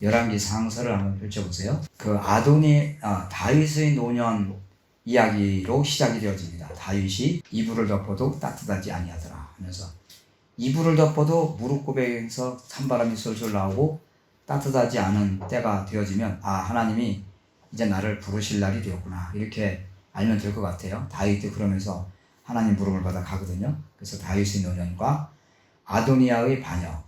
열왕기 상서를 한번 펼쳐보세요. 다윗의 노년 이야기로 시작이 되어집니다. 다윗이 이불을 덮어도 따뜻하지 아니하더라 하면서 이불을 덮어도 무릎 굽에서 찬바람이 솔솔 나오고 따뜻하지 않은 때가 되어지면 하나님이 이제 나를 부르실 날이 되었구나 이렇게 알면 될 것 같아요. 다윗도 그러면서 하나님 부름을 받아 가거든요. 그래서 다윗의 노년과 아도니아의 반역,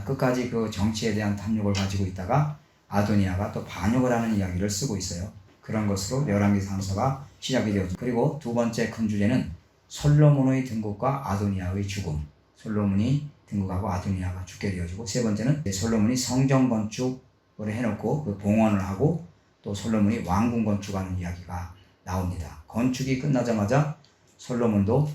끝까지 그 정치에 대한 탐욕을 가지고 있다가 아도니아가 또 반역을 하는 이야기를 쓰고 있어요. 그런 것으로 열왕기 상서가 시작이 되어집니다. 그리고 두 번째 큰 주제는 솔로몬의 등극과 아도니아의 죽음. 솔로몬이 등극하고 아도니아가 죽게 되어지고, 세 번째는 솔로몬이 성전 건축을 해놓고 그 봉헌을 하고 또 솔로몬이 왕궁 건축하는 이야기가 나옵니다. 건축이 끝나자마자 솔로몬도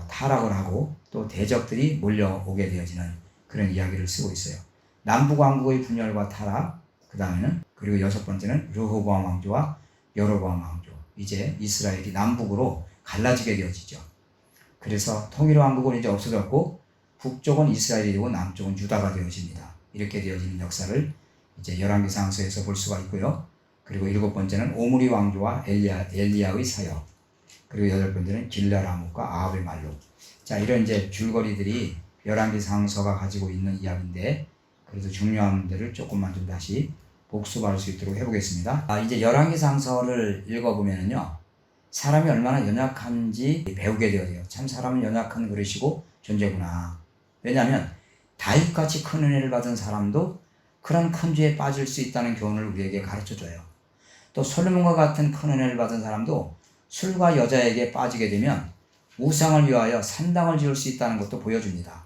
타락을 하고 또 대적들이 몰려오게 되어지는 그런 이야기를 쓰고 있어요. 남북왕국의 분열과 타락, 그 다음에는 그리고 여섯 번째는 르호보암 왕조와 여로보암 왕조. 이제 이스라엘이 남북으로 갈라지게 되어지죠. 그래서 통일왕국은 이제 없어졌고 북쪽은 이스라엘이 되고 남쪽은 유다가 되어집니다. 이렇게 되어지는 역사를 이제 열왕기 상서에서 볼 수가 있고요. 그리고 일곱 번째는 오므리 왕조와 엘리야의 사역. 그리고 여덟 번째는 길라라못과 아합의 말로. 자, 이런 이제 줄거리들이 열왕기 상서가 가지고 있는 이야기인데, 그래도 중요한 데를 조금만 좀 다시 복습할 수 있도록 해보겠습니다. 이제 열왕기 상서를 읽어보면요, 사람이 얼마나 연약한지 배우게 되어요. 참 사람은 연약한 그릇이고 존재구나. 왜냐하면 다윗같이 큰 은혜를 받은 사람도 그런 큰 죄에 빠질 수 있다는 교훈을 우리에게 가르쳐줘요. 또 솔로몬과 같은 큰 은혜를 받은 사람도 술과 여자에게 빠지게 되면 우상을 위하여 산당을 지을 수 있다는 것도 보여줍니다.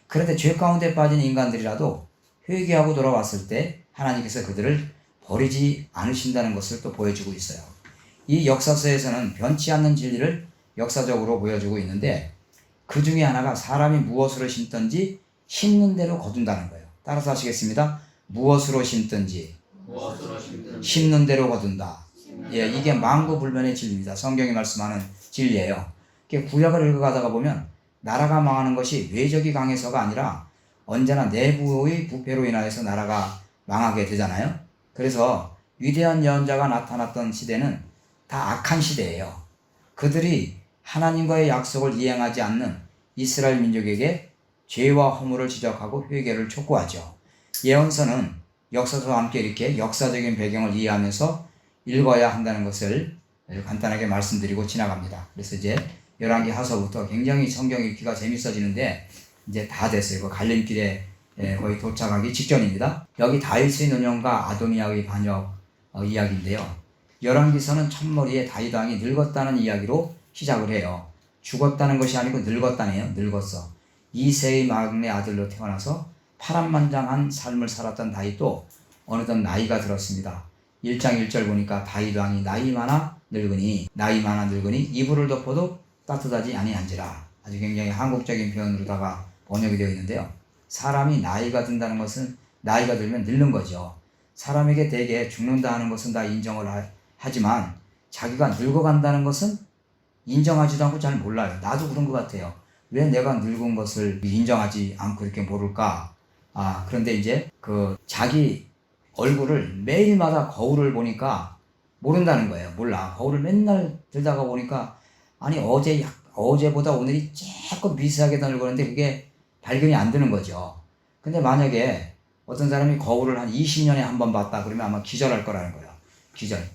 그런데 죄 가운데 빠진 인간들이라도 회개하고 돌아왔을 때 하나님께서 그들을 버리지 않으신다는 것을 또 보여주고 있어요. 이 역사서에서는 변치 않는 진리를 역사적으로 보여주고 있는데, 그 중에 하나가 사람이 무엇으로 심든지 심는 대로 거둔다는 거예요. 따라서 하시겠습니다. 무엇으로 심든지 심는 대로 거둔다. 이게 만고불변의 진리입니다. 성경이 말씀하는 진리예요. 구약을 읽어가다가 보면 나라가 망하는 것이 외적이 강해서가 아니라 언제나 내부의 부패로 인하여서 나라가 망하게 되잖아요. 그래서 위대한 예언자가 나타났던 시대는 다 악한 시대예요. 그들이 하나님과의 약속을 이행하지 않는 이스라엘 민족에게 죄와 허물을 지적하고 회개를 촉구하죠. 예언서는 역사서와 함께 이렇게 역사적인 배경을 이해하면서 읽어야 한다는 것을 간단하게 말씀드리고 지나갑니다. 그래서 이제 열왕기 하서부터 굉장히 성경 읽기가 재밌어지는데 이제 다 됐어요. 그 갈림길에 거의 도착하기 직전입니다. 여기 다윗의 노년과 아도니아의 반역 이야기인데요. 열왕기서는 첫머리에 다윗 왕이 늙었다는 이야기로 시작을 해요. 죽었다는 것이 아니고 늙었다네요. 늙었어. 이세의 막내 아들로 태어나서 파란만장한 삶을 살았던 다윗도 어느덧 나이가 들었습니다. 1장 1절 보니까 다윗 왕이 나이 많아 늙으니 이불을 덮어도 따뜻하지 아니한지라. 아주 굉장히 한국적인 표현으로다가 번역이 되어 있는데요. 사람이 나이가 든다는 것은 나이가 들면 늙는 거죠. 사람에게 대개 죽는다 하는 것은 다 인정을 하지만 자기가 늙어간다는 것은 인정하지도 않고 잘 몰라요. 나도 그런 것 같아요. 왜 내가 늙은 것을 인정하지 않고 이렇게 모를까? 그런데 이제 자기 얼굴을 매일마다 거울을 보니까 모른다는 거예요. 몰라. 거울을 맨날 들다가 보니까 아니 어제보다 오늘이 조금 미세하게 늙었는데 그게 발견이 안 되는 거죠. 근데 만약에 어떤 사람이 거울을 한 20년에 한 번 봤다 그러면 아마 기절할 거라는 거예요.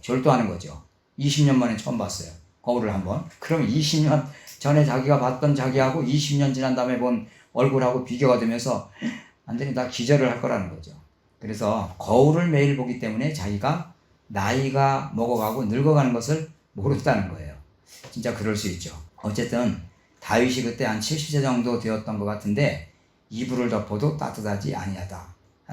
절도하는 거죠. 20년 만에 처음 봤어요. 거울을 한 번. 그럼 20년 전에 자기가 봤던 자기하고 20년 지난 다음에 본 얼굴하고 비교가 되면서 완전히 다 기절을 할 거라는 거죠. 그래서 거울을 매일 보기 때문에 자기가 나이가 먹어가고 늙어가는 것을 모른다는 거예요. 진짜 그럴 수 있죠. 어쨌든 다윗이 그때 한 70세 정도 되었던 것 같은데 이불을 덮어도 따뜻하지 아니하다.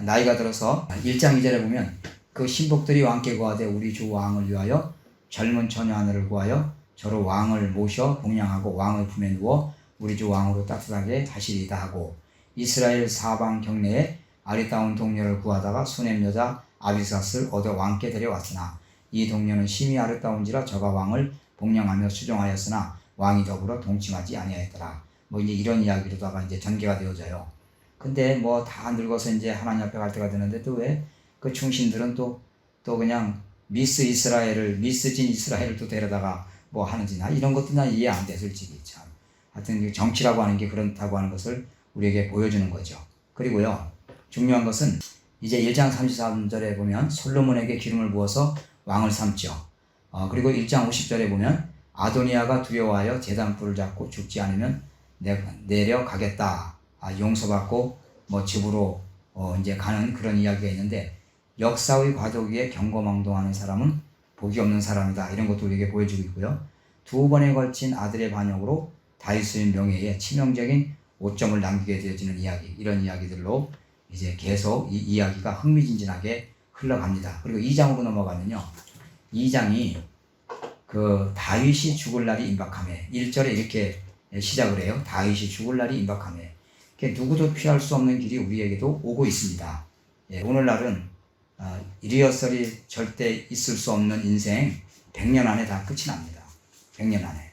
나이가 들어서 1장 2절에 보면 그 신복들이 왕께 구하되 우리 주 왕을 위하여 젊은 처녀 하나를 구하여 저로 왕을 모셔 봉양하고 왕의 품에 누워 우리 주 왕으로 따뜻하게 하시리다 하고, 이스라엘 사방 경내에 아리따운 동료를 구하다가 수넴 여자 아비삿을 얻어 왕께 데려왔으나 이 동료는 심히 아리따운지라 저가 왕을 봉양하며 수종하였으나 왕이 더불어 동침하지 아니하였더라. 이제 이런 이야기로다가 이제 전개가 되어져요. 근데 다 늙어서 이제 하나님 앞에 갈 때가 되는데 또 왜 그 충신들은 또 그냥 미스 진 이스라엘을 또 데려다가 뭐 하는지 나 이런 것도 난 이해 안 돼, 솔직히. 참. 하여튼 정치라고 하는 게 그렇다고 하는 것을 우리에게 보여주는 거죠. 그리고요, 중요한 것은 이제 1장 33절에 보면 솔로몬에게 기름을 부어서 왕을 삼죠. 그리고 1장 50절에 보면 아도니아가 두려워하여 제단불을 잡고 죽지 않으면 내려가겠다. 용서받고 뭐 집으로 이제 가는 그런 이야기가 있는데, 역사의 과도기에 경거망동하는 사람은 복이 없는 사람이다. 이런 것도 우리에게 보여주고 있고요. 2번에 걸친 아들의 반역으로 다윗의 명예에 치명적인 오점을 남기게 되어지는 이야기, 이런 이야기들로 이제 계속 이 이야기가 흥미진진하게 흘러갑니다. 그리고 2장으로 넘어가면요, 2장이 그 다윗이 죽을 날이 임박하매, 1절에 이렇게 시작을 해요. 다윗이 죽을 날이 임박하매. 누구도 피할 수 없는 길이 우리에게도 오고 있습니다. 오늘날은 이리어서리 절대 있을 수 없는 인생 100년 안에 다 끝이 납니다. 100년 안에.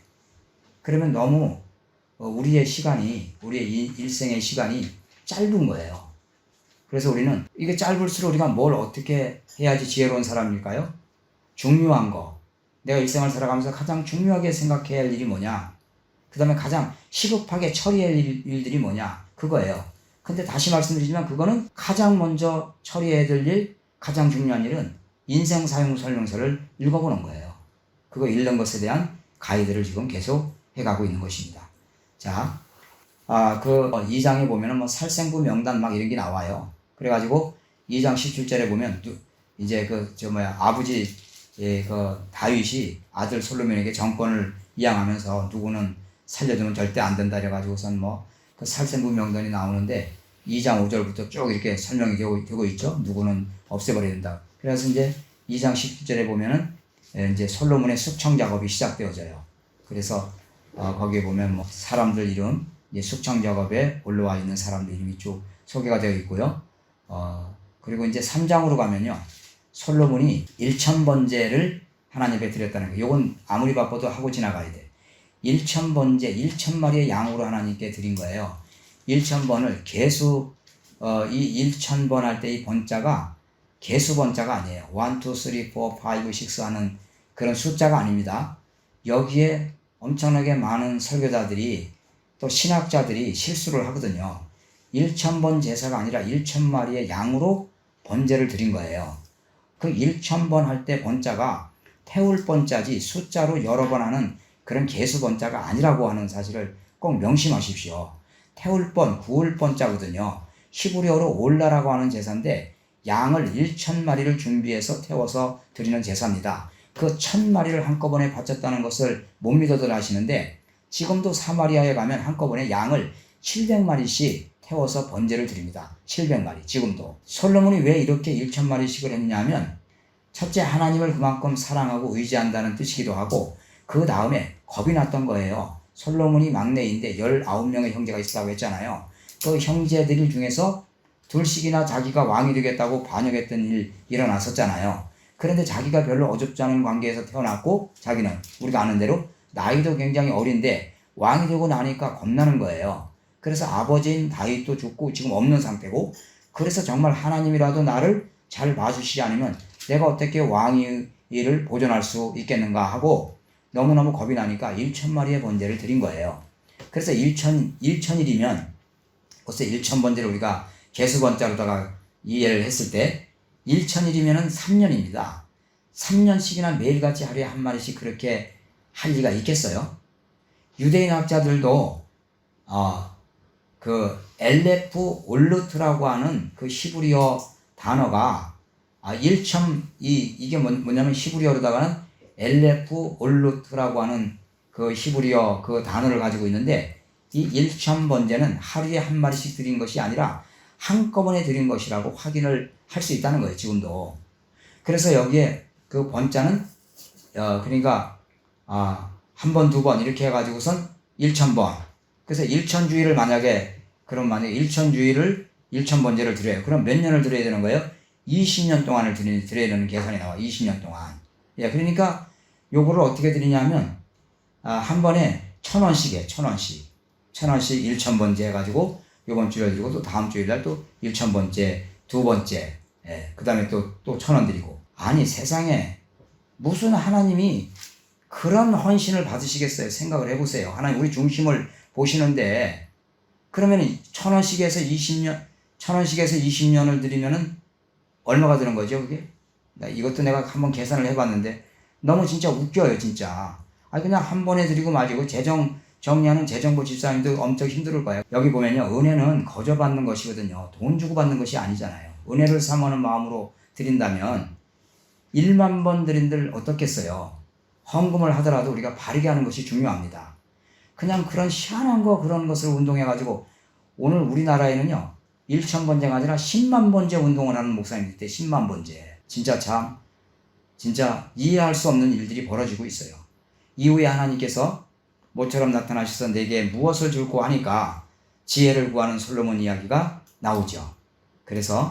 그러면 너무 우리의 시간이, 우리의 일생의 시간이 짧은 거예요. 그래서 우리는 이게 짧을수록 우리가 뭘 어떻게 해야지 지혜로운 사람일까요? 중요한 거, 내가 일생을 살아가면서 가장 중요하게 생각해야 할 일이 뭐냐, 그 다음에 가장 시급하게 처리할 일들이 뭐냐, 그거예요. 근데 다시 말씀드리지만 그거는 가장 먼저 처리해야 될 일, 가장 중요한 일은 인생 사용 설명서를 읽어보는 거예요. 그거 읽는 것에 대한 가이드를 지금 계속 해가고 있는 것입니다. 자, 그 2장에 보면은 뭐 살생부 명단 막 이런 게 나와요. 그래가지고 2장 17절에 보면 이제 아버지 그 다윗이 아들 솔로몬에게 정권을 이양하면서 누구는 살려두면 절대 안 된다 이래가지고선 뭐 그 살생부 명단이 나오는데 2장 5절부터 쭉 이렇게 설명이 되고 있죠. 누구는 없애버려야 된다. 그래서 이제 2장 17절에 보면은 이제 솔로몬의 숙청 작업이 시작되어져요. 그래서 거기에 보면 뭐 사람들 이름, 이제 숙청 작업에 올라와 있는 사람들 이름이 쭉 소개가 되어 있고요. 그리고 이제 3장으로 가면요, 솔로몬이 1000번제를 하나님께 드렸다는 거. 요건 아무리 바빠도 하고 지나가야 돼. 1000번제, 1000마리의 양으로 하나님께 드린 거예요. 1000번을 개수, 이 1000번 할 때 이 번자가 개수 번자가 아니에요. 1, 2, 3, 4, 5, 6 하는 그런 숫자가 아닙니다. 여기에 엄청나게 많은 설교자들이 또 신학자들이 실수를 하거든요. 1000번 제사가 아니라 1000마리의 양으로 번제를 드린 거예요. 그 1000번 할 때 번자가 태울 번자지 숫자로 여러 번 하는 그런 개수 번자가 아니라고 하는 사실을 꼭 명심하십시오. 태울 번, 구울 번자거든요. 히브리어로 올라라고 하는 제사인데 양을 1000마리를 준비해서 태워서 드리는 제사입니다. 그 1000마리를 한꺼번에 바쳤다는 것을 못 믿어들 하시는데, 지금도 사마리아에 가면 한꺼번에 양을 700마리씩 태워서 번제를 드립니다. 700마리 지금도. 솔로몬이 왜 이렇게 1000마리씩을 했냐면, 첫째 하나님을 그만큼 사랑하고 의지한다는 뜻이기도 하고, 그 다음에 겁이 났던 거예요. 솔로몬이 막내인데 19명의 형제가 있었다고 했잖아요. 그 형제들 중에서 둘씩이나 자기가 왕이 되겠다고 반역했던 일 일어났었잖아요. 그런데 자기가 별로 어줍지 않은 관계에서 태어났고, 자기는 우리가 아는 대로 나이도 굉장히 어린데 왕이 되고 나니까 겁나는 거예요. 그래서 아버지인 다윗도 죽고 지금 없는 상태고, 그래서 정말 하나님이라도 나를 잘 봐주시지 않으면 내가 어떻게 왕위를 보존할 수 있겠는가 하고 너무너무 겁이 나니까 1000마리의 번제를 드린 거예요. 그래서 1000일이면 벌써 1000번제를 우리가 개수번자로다가 이해를 했을 때 1000일이면은 3년입니다. 3년씩이나 매일같이 하루에 한 마리씩 그렇게 할 리가 있겠어요? 유대인 학자들도 그 엘레프 올루트라고 하는 그 히브리어 단어가 이게 뭐냐면 히브리어로다가는 엘레프 올루트라고 하는 그 히브리어 그 단어를 가지고 있는데, 이 1000번제는 하루에 한 마리씩 드린 것이 아니라 한꺼번에 드린 것이라고 확인을 할 수 있다는 거예요, 지금도. 그래서 여기에 그 번자는 그러니까 한 번, 두 번 이렇게 해가지고선 1000번. 그래서 1000주일을 만약에 1000주일을 1000번제를 드려요. 그럼 몇 년을 드려야 되는 거예요? 20년 동안을 드려야 되는 계산이 나와. 20년 동안. 그러니까 요거를 어떻게 드리냐면 한 번에 1000원씩 해. 1000원씩 1000번제 해가지고 요번 주일에 드리고 또 다음 주일날 또 1000번째 두 번째 예, 그 다음에 또 1,000원 드리고. 아니, 세상에 무슨 하나님이 그런 헌신을 받으시겠어요? 생각을 해보세요. 하나님 우리 중심을 보시는데, 그러면 1,000원씩에서 20년, 1,000원씩에서 20년을 드리면은 얼마가 드는 거죠, 그게? 이것도 내가 한번 계산을 해봤는데, 너무 진짜 웃겨요, 진짜. 아니, 그냥 한 번에 드리고 마시고, 재정 정리하는 재정부 집사님도 엄청 힘들 거예요. 여기 보면요, 은혜는 거저 받는 것이거든요. 돈 주고 받는 것이 아니잖아요. 은혜를 사모하는 마음으로 드린다면 1만 번 드린들 어떻겠어요? 헌금을 하더라도 우리가 바르게 하는 것이 중요합니다. 그냥 그런 희한한 거 그런 것을 운동해가지고 오늘 우리나라에는요 1,000번째가 아니라 10만 번째 운동을 하는 목사님들 때 10만 번째. 진짜 이해할 수 없는 일들이 벌어지고 있어요. 이후에 하나님께서 모처럼 나타나셔서 내게 무엇을 줄고 하니까 지혜를 구하는 솔로몬 이야기가 나오죠. 그래서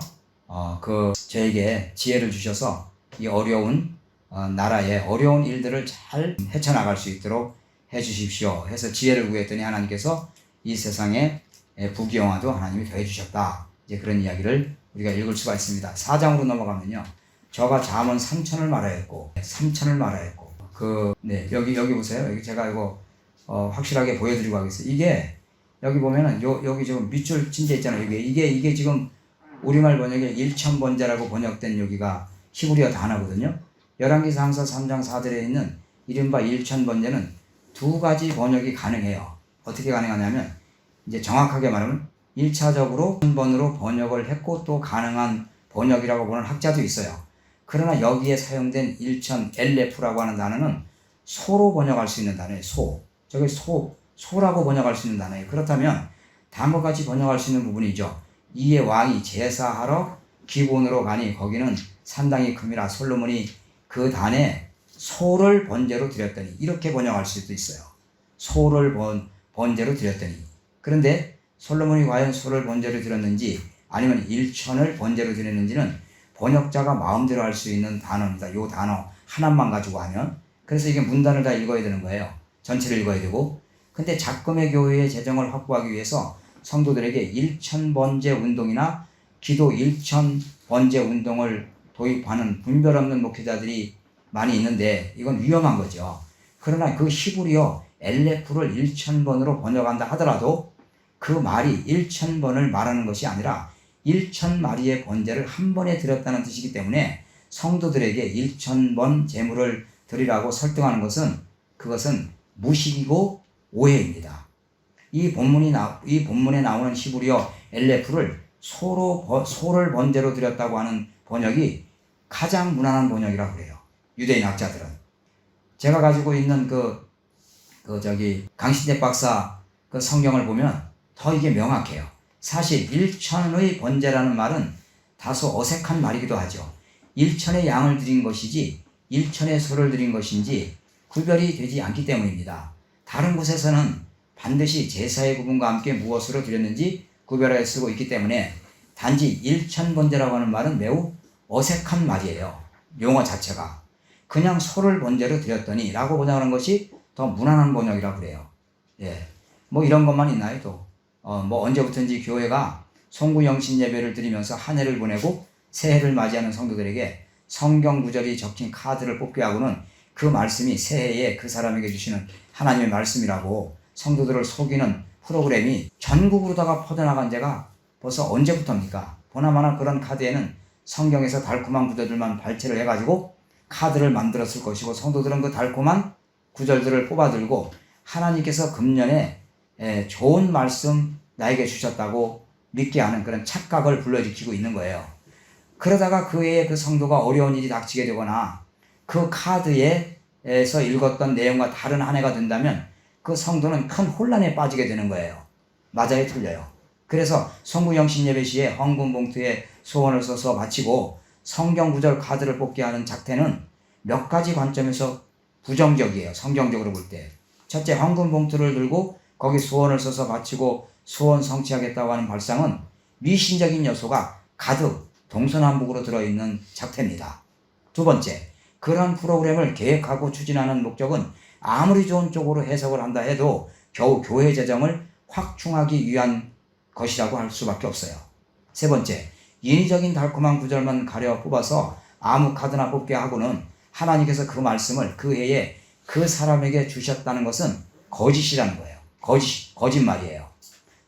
저에게 지혜를 주셔서 이 어려운 나라의 어려운 일들을 잘 헤쳐나갈 수 있도록 해주십시오 해서 지혜를 구했더니 하나님께서 이 세상에 부귀영화도 하나님이 더해주셨다. 이제 그런 이야기를 우리가 읽을 수가 있습니다. 4장으로 넘어가면요, 저가 잠언 3천을 말하였고 여기 보세요. 여기 제가 이거 확실하게 보여드리고 하겠어요. 이게 여기 보면은 여기 지금 밑줄 찐데 있잖아요. 이게 지금 우리말 번역에 1,000번째라고 번역된 여기가 히브리어 단어거든요. 열왕기상서 3장 4절에 있는 이른바 1,000번째는 두 가지 번역이 가능해요. 어떻게 가능하냐면 이제 정확하게 말하면 1차적으로 1,000번으로 번역을 했고 또 가능한 번역이라고 보는 학자도 있어요. 그러나 여기에 사용된 1,000 엘레프라고 하는 단어는 소로 번역할 수 있는 단어예요. 저게 소라고 번역할 수 있는 단어예요. 그렇다면 다음과 같이 번역할 수 있는 부분이죠. 이에 왕이 제사하러 기본으로 가니 거기는 산당이 큼이라 솔로몬이 그 단에 소를 번제로 드렸더니, 이렇게 번역할 수도 있어요. 소를 번제로 드렸더니. 그런데 솔로몬이 과연 소를 번제로 드렸는지 아니면 1,000을 번제로 드렸는지는 번역자가 마음대로 할 수 있는 단어입니다. 이 단어 하나만 가지고 하면. 그래서 이게 문단을 다 읽어야 되는 거예요. 전체를 읽어야 되고. 근데 작금의 교회의 재정을 확보하기 위해서 성도들에게 1,000번제 운동이나 기도 1,000번제 운동을 도입하는 분별 없는 목회자들이 많이 있는데 이건 위험한 거죠. 그러나 그 히브리어 엘레프를 1,000번으로 번역한다 하더라도 그 말이 1,000번을 말하는 것이 아니라 1,000마리의 번제를 한 번에 드렸다는 뜻이기 때문에 성도들에게 1,000번 제물을 드리라고 설득하는 것은 그것은 무식이고 오해입니다. 이 본문에 나오는 히브리어 엘레프를 소를 번제로 드렸다고 하는 번역이 가장 무난한 번역이라고 그래요. 유대인 학자들은. 제가 가지고 있는 강신재 박사 그 성경을 보면 더 이게 명확해요. 사실 1,000의 번제라는 말은 다소 어색한 말이기도 하죠. 1,000의 양을 드린 것이지 1,000의 소를 드린 것인지 구별이 되지 않기 때문입니다. 다른 곳에서는 반드시 제사의 구분과 함께 무엇으로 드렸는지 구별하여 쓰고 있기 때문에 단지 1,000번제라고 하는 말은 매우 어색한 말이에요. 용어 자체가. 그냥 소를 번제로 드렸더니 라고 번역하는 것이 더 무난한 번역이라고 그래요. 예. 뭐 이런 것만 있나요, 또? 언제부턴지 교회가 송구영신 예배를 드리면서 한 해를 보내고 새해를 맞이하는 성도들에게 성경 구절이 적힌 카드를 뽑게 하고는 그 말씀이 새해에 그 사람에게 주시는 하나님의 말씀이라고 성도들을 속이는 프로그램이 전국으로다가 퍼져나간 지가 벌써 언제부터입니까? 보나마나 그런 카드에는 성경에서 달콤한 구절들만 발췌를 해가지고 카드를 만들었을 것이고 성도들은 그 달콤한 구절들을 뽑아들고 하나님께서 금년에 좋은 말씀 나에게 주셨다고 믿게 하는 그런 착각을 불러일으키고 있는 거예요. 그러다가 그 해에 그 성도가 어려운 일이 닥치게 되거나 그 카드에서 읽었던 내용과 다른 한 해가 된다면 그 성도는 큰 혼란에 빠지게 되는 거예요. 맞아요, 틀려요? 그래서 송구영신 예배 시에 헌금 봉투에 소원을 써서 바치고 성경 구절 카드를 뽑게 하는 작태는 몇 가지 관점에서 부정적이에요. 성경적으로 볼 때. 첫째, 헌금 봉투를 들고 거기 소원을 써서 바치고 소원 성취하겠다고 하는 발상은 미신적인 요소가 가득 동서남북으로 들어있는 작태입니다. 두 번째, 그런 프로그램을 계획하고 추진하는 목적은 아무리 좋은 쪽으로 해석을 한다 해도 겨우 교회 재정을 확충하기 위한 것이라고 할 수밖에 없어요. 세 번째, 인위적인 달콤한 구절만 가려 뽑아서 아무 카드나 뽑게 하고는 하나님께서 그 말씀을 그 해에 그 사람에게 주셨다는 것은 거짓이라는 거예요. 거짓말이에요.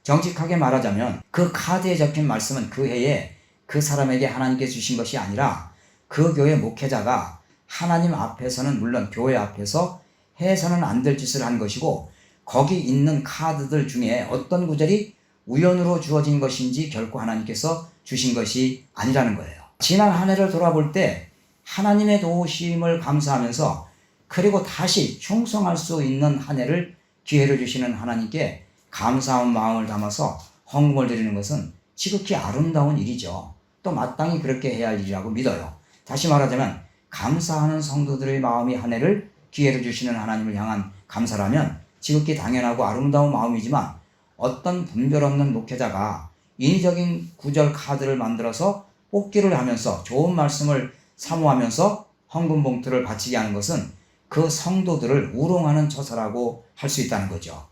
정직하게 말하자면 그 카드에 적힌 말씀은 그 해에 그 사람에게 하나님께 주신 것이 아니라 그 교회 목회자가 하나님 앞에서는 물론 교회 앞에서 해서는 안 될 짓을 한 것이고 거기 있는 카드들 중에 어떤 구절이 우연으로 주어진 것인지 결코 하나님께서 주신 것이 아니라는 거예요. 지난 한 해를 돌아볼 때 하나님의 도우심을 감사하면서 그리고 다시 충성할 수 있는 한 해를 기회를 주시는 하나님께 감사한 마음을 담아서 헌금을 드리는 것은 지극히 아름다운 일이죠. 또 마땅히 그렇게 해야 할 일이라고 믿어요. 다시 말하자면 감사하는 성도들의 마음이 한 해를 기회를 주시는 하나님을 향한 감사라면 지극히 당연하고 아름다운 마음이지만 어떤 분별 없는 목회자가 인위적인 구절 카드를 만들어서 뽑기를 하면서 좋은 말씀을 사모하면서 헌금 봉투를 바치게 하는 것은 그 성도들을 우롱하는 처사라고 할 수 있다는 거죠.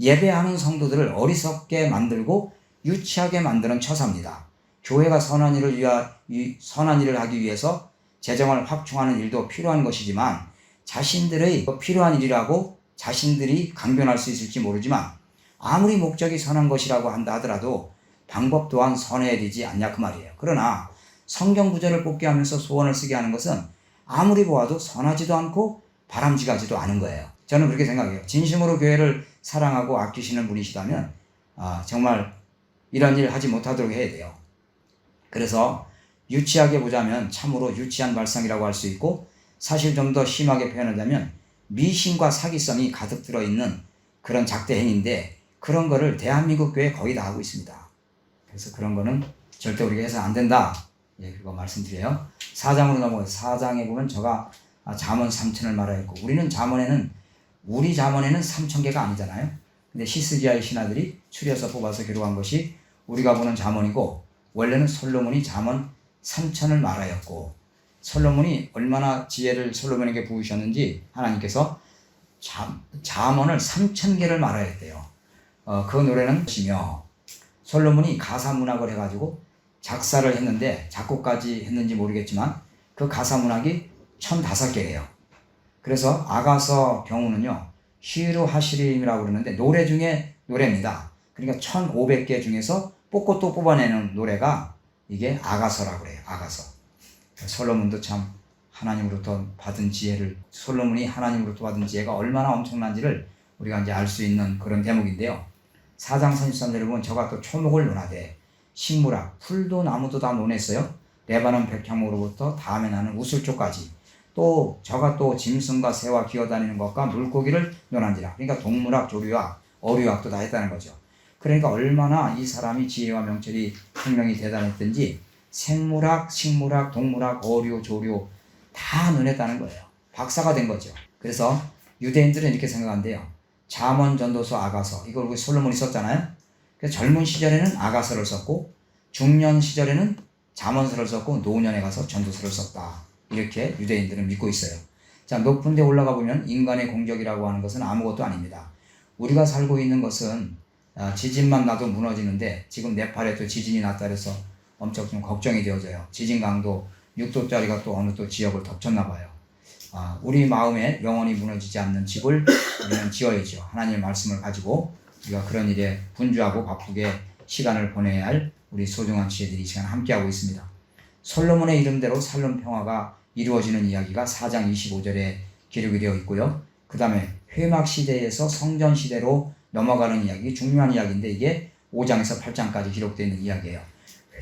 예배하는 성도들을 어리석게 만들고 유치하게 만드는 처사입니다. 교회가 선한 일을 하기 위해서 재정을 확충하는 일도 필요한 것이지만 자신들의 필요한 일이라고 자신들이 강변할 수 있을지 모르지만 아무리 목적이 선한 것이라고 한다 하더라도 방법 또한 선해야 되지 않냐 그 말이에요. 그러나 성경 구절을 뽑게 하면서 소원을 쓰게 하는 것은 아무리 보아도 선하지도 않고 바람직하지도 않은 거예요. 저는 그렇게 생각해요. 진심으로 교회를 사랑하고 아끼시는 분이시다면 정말 이런 일 하지 못하도록 해야 돼요. 그래서 유치하게 보자면 참으로 유치한 발상이라고 할 수 있고 사실 좀 더 심하게 표현하자면 미신과 사기성이 가득 들어있는 그런 작대 행위인데 그런 거를 대한민국 교회 거의 다 하고 있습니다. 그래서 그런 거는 절대 우리가 해서 안 된다. 예, 그거 말씀드려요. 4장으로 넘어가서 4장에 보면 저가 잠언 3천을 말하였고 우리 잠언에는 3,000개가 아니잖아요. 근데 히스기야의 신하들이 추려서 뽑아서 기록한 것이 우리가 보는 잠언이고 원래는 솔로몬이 잠언 3천을 말하였고 솔로몬이 얼마나 지혜를 솔로몬에게 부으셨는지 하나님께서 잠언을 3,000개를 말하였대요. 그 노래는 것이며 솔로몬이 가사문학을 해가지고 작사를 했는데 작곡까지 했는지 모르겠지만 그 가사문학이 1,005개예요. 그래서 아가서 경우는요 시르 하시림이라고 그러는데 노래 중에 노래입니다. 그러니까 1,500개 중에서 뽑고 또 뽑아내는 노래가 이게 아가서라고 그래요. 아가서. 솔로몬도 참 하나님으로부터 받은 지혜를 솔로몬이 하나님으로부터 받은 지혜가 얼마나 엄청난지를 우리가 이제 알 수 있는 그런 대목인데요. 4장 33절에 보면 저가 또 초목을 논하되 식물학 풀도 나무도 다 논했어요. 레바논 백향목으로부터 다음에 나는 우슬초까지 또 저가 또 짐승과 새와 기어다니는 것과 물고기를 논한지라. 그러니까 동물학, 조류학, 어류학도 다 했다는 거죠. 그러니까 얼마나 이 사람이 지혜와 명철이 생명이 대단했든지 생물학, 식물학, 동물학, 어류, 조류 다 논했다는 거예요. 박사가 된 거죠. 그래서 유대인들은 이렇게 생각한대요. 잠언, 전도서, 아가서 이걸 우리 솔로몬이 썼잖아요. 그래서 젊은 시절에는 아가서를 썼고 중년 시절에는 잠언서를 썼고 노년에 가서 전도서를 썼다. 이렇게 유대인들은 믿고 있어요. 자, 높은 데 올라가 보면 인간의 공적이라고 하는 것은 아무것도 아닙니다. 우리가 살고 있는 것은 지진만 나도 무너지는데 지금 네팔에 또 지진이 났다 그래서 엄청 좀 걱정이 되어져요. 지진 강도 6도짜리가 또 어느 또 지역을 덮쳤나 봐요. 우리 마음에 영원히 무너지지 않는 집을 우리는 지어야죠. 하나님의 말씀을 가지고 우리가 그런 일에 분주하고 바쁘게 시간을 보내야 할 우리 소중한 지혜들이 이 시간 함께하고 있습니다. 솔로몬의 이름대로 살림 평화가 이루어지는 이야기가 4장 25절에 기록이 되어 있고요. 그 다음에 회막 시대에서 성전 시대로 넘어가는 이야기, 중요한 이야기인데 이게 5장에서 8장까지 기록되어 있는 이야기예요.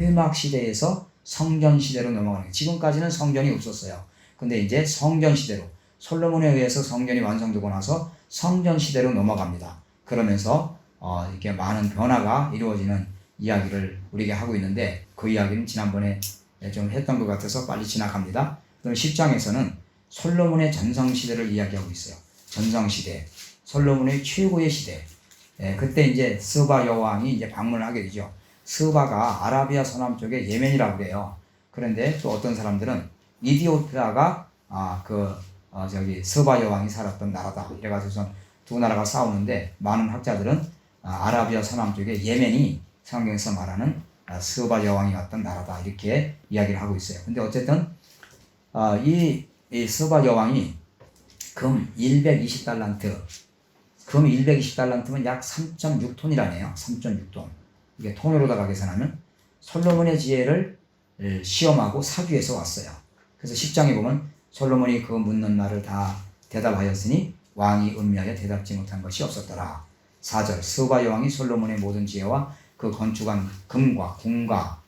회막 시대에서 성전 시대로 넘어가는 게 지금까지는 성전이 없었어요. 근데 이제 성전 시대로 솔로몬에 의해서 성전이 완성되고 나서 성전 시대로 넘어갑니다. 그러면서 이렇게 많은 변화가 이루어지는 이야기를 우리에게 하고 있는데 그 이야기는 지난번에 좀 했던 것 같아서 빨리 지나갑니다. 그럼 10장에서는 솔로몬의 전성시대를 이야기하고 있어요. 전성시대, 솔로몬의 최고의 시대. 그때 이제 스바 여왕이 이제 방문을 하게 되죠. 스바가 아라비아 서남쪽의 예멘이라고 그래요. 그런데 또 어떤 사람들은 이디오피아가 스바 여왕이 살았던 나라다. 이래가지고 두 나라가 싸우는데 많은 학자들은 아라비아 서남쪽의 예멘이 성경에서 말하는 스바 여왕이 왔던 나라다 이렇게 이야기를 하고 있어요. 근데 어쨌든 이 스바 여왕이 금 120달란트, 금 120달란트면 약 3.6톤이라네요. 3.6톤. 이게 톤으로다가 계산하면 솔로몬의 지혜를 시험하고 사기 위해서 왔어요. 그래서 10장에 보면 솔로몬이 그 묻는 말을 다 대답하였으니 왕이 음미하여 대답지 못한 것이 없었더라. 4절 스바 여왕이 솔로몬의 모든 지혜와 그 건축한 금과 궁과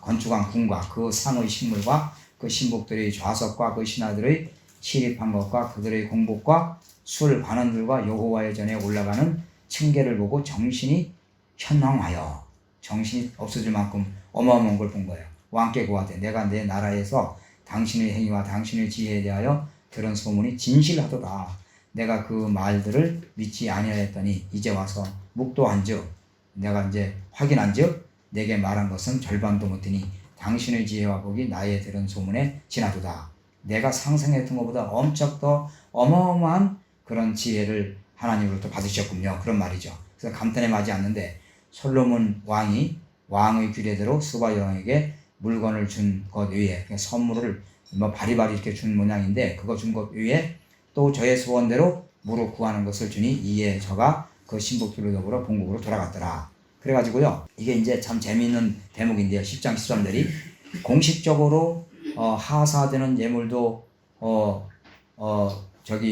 건축한 궁과 그 상의 식물과 그 신복들의 좌석과 그 신하들의 시립한 것과 그들의 공복과 술 관원들과 여호와의 전에 올라가는 층계를 보고 정신이 현황하여, 정신이 없어질 만큼 어마어마한 걸 본 거예요. 왕께 고하되 내가 내 나라에서 당신의 행위와 당신의 지혜에 대하여 들은 소문이 진실하도다. 내가 그 말들을 믿지 아니하였더니 이제 와서 묵도한즉 내가 이제 확인한즉 내게 말한 것은 절반도 못되니 당신의 지혜와 복이 나의 들은 소문에 지나도다. 내가 상상했던 것보다 엄청 더 어마어마한 그런 지혜를 하나님으로부터 받으셨군요. 그런 말이죠. 그래서 감탄에 맞지 않는데 솔로몬 왕이 왕의 규례대로 스바 여왕에게 물건을 준 것 외에 선물을 바리바리 이렇게 준 모양인데 그거 준 것 외에 또 저의 소원대로 무릇 구하는 것을 주니 이에 저가 그 신복들로 더불어 본국으로 돌아갔더라. 그래가지고요 이게 이제 참 재미있는 대목인데요. 10장 13절이 공식적으로 하사되는 예물도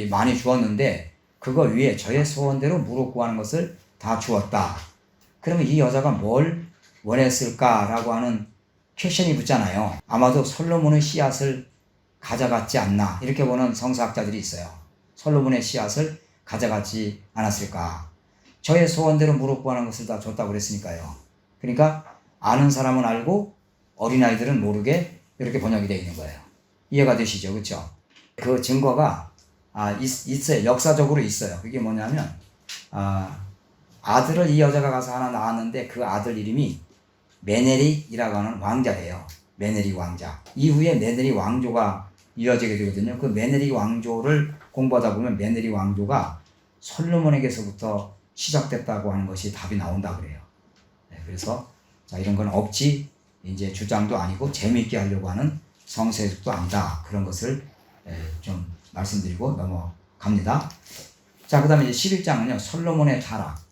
많이 주었는데 그거 위에 저의 소원대로 무릇 구하는 것을 다 주었다. 그러면 이 여자가 뭘 원했을까라고 하는 퀘션이 붙잖아요. 아마도 솔로몬의 씨앗을 가져갔지 않나 이렇게 보는 성서학자들이 있어요. 솔로몬의 씨앗을 가져가지 않았을까. 저의 소원대로 무릎 구하는 것을 다 줬다고 그랬으니까요. 그러니까 아는 사람은 알고 어린아이들은 모르게 이렇게 번역이 되어 있는 거예요. 이해가 되시죠? 그렇죠? 그 증거가 있어요. 역사적으로 있어요. 그게 뭐냐면 아들을 이 여자가 가서 하나 낳았는데 그 아들 이름이 메네릭이라고 하는 왕자예요. 메네릭 왕자. 이후에 메네릭 왕조가 이어지게 되거든요. 그 메네릭 왕조를 공부하다 보면 메네릭 왕조가 솔로몬에게서부터 시작됐다고 하는 것이 답이 나온다 그래요. 그래서 이런 건 억지 이제 주장도 아니고 재미있게 하려고 하는 성서해석도 아니다. 그런 것을 좀 말씀드리고 넘어갑니다. 자, 그 다음에 이제 11장은요, 솔로몬의 타락,